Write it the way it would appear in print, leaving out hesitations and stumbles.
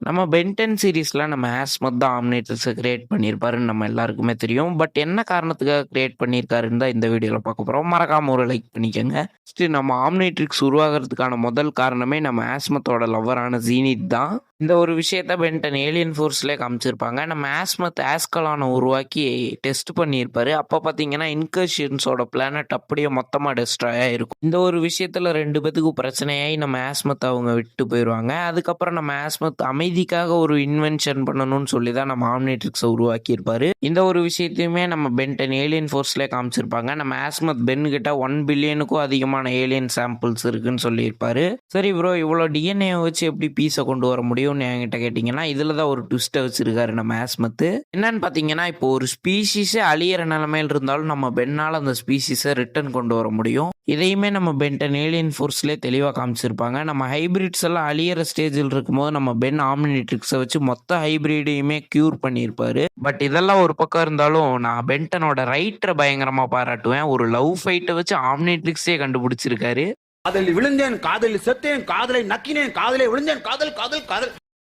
நம்ம பென்டென் சீரிஸ்ல நம்ம ஆஸ்மத் தான் ஆம்னிட்ரிக்ஸ கிரியேட் பண்ணியிருப்பாருன்னு நம்ம எல்லாருக்குமே தெரியும். பட் என்ன காரணத்துக்காக கிரியேட் பண்ணியிருக்காருன்னு தான் இந்த வீடியோல பார்க்க போறோம். மறக்காம ஒரு லைக் பண்ணிக்கங்க. ஃபர்ஸ்ட் நம்ம ஆம்னிட்ரிக்ஸ் உருவாகுறதுக்கான முதல் காரணமே நம்ம ஆஸ்மத்தோட லவ்வரான ஜீனித் தான். இந்த ஒரு விஷயத்த பென்டன் ஏலியன் ஃபோர்ஸ்லயே காமிச்சிருப்பாங்க. நம்ம ஆஸ்மத் ஆஸ்கலானை உருவாக்கி டெஸ்ட் பண்ணியிருப்பாரு. அப்ப பாத்தீங்கன்னா இன்கர்ஷன்ஸோட பிளானட் அப்படியே மொத்தமா டெஸ்ட்ராய் ஆயிருக்கும். இந்த ஒரு விஷயத்துல 2 பேத்துக்கும் பிரச்சனையாகி நம்ம ஆஸ்மத் அவங்க விட்டு போயிடுவாங்க. அதுக்கப்புறம் நம்ம ஆஸ்மத் அமைதிக்காக ஒரு இன்வென்ஷன் பண்ணணும்னு சொல்லி தான் நம்ம ஆம்னிட்ரிக்ஸை உருவாக்கியிருப்பாரு. இந்த ஒரு விஷயத்தையுமே நம்ம பென்டன் ஏலியன் ஃபோர்ஸ்லயே காமிச்சிருப்பாங்க. நம்ம ஆஸ்மத் பென் கிட்ட 1 பில்லியனுக்கும் அதிகமான ஏலியன் சாம்பிள்ஸ் இருக்குன்னு சொல்லியிருப்பாரு. சரி ப்ரோ, இவ்வளோ டிஎன்ஏ வச்சு எப்படி பீஸை கொண்டு வர முடியும்னு என்கிட்ட கேட்டிங்கன்னா, இதில் தான் ஒரு ட்விஸ்ட்டை வச்சிருக்காரு நம்ம ஆஸ்மத்து. என்னன்னு பார்த்தீங்கன்னா, இப்போ ஒரு ஸ்பீஷீஸே அழியிற நிலைமையில் இருந்தாலும் நம்ம பென்னால் அந்த ஸ்பீஷீஸை ரிட்டர்ன் கொண்டு வர முடியும். இதையுமே நம்ம பென்டன் ஏலியன் ஃபோர்ஸ்லேயே தெளிவாக காமிச்சிருப்பாங்க. நம்ம ஹைபிரிட்ஸ் எல்லாம் அழியிற ஸ்டேஜில் இருக்கும்போது நம்ம பென் ஆம்னிட்ரிக்ஸை வச்சு மொத்த ஹைபிரிடையுமே க்யூர் பண்ணியிருப்பாரு. பட் இதெல்லாம் ஒரு பக்கம் இருந்தாலும் நான் பென்டனோட ரைட்டரை பயங்கரமாக பாராட்டுவேன். ஒரு லவ் ஃபைட்டை வச்சு ஆம்னிட்ரிக்ஸே கண்டுபிடிச்சிருக்காரு. காதலில் விழுந்தேன், காதலில் செத்தேன், காதலை நக்கினேன், காதலை விழுந்தேன், காதல் காதல் காதல்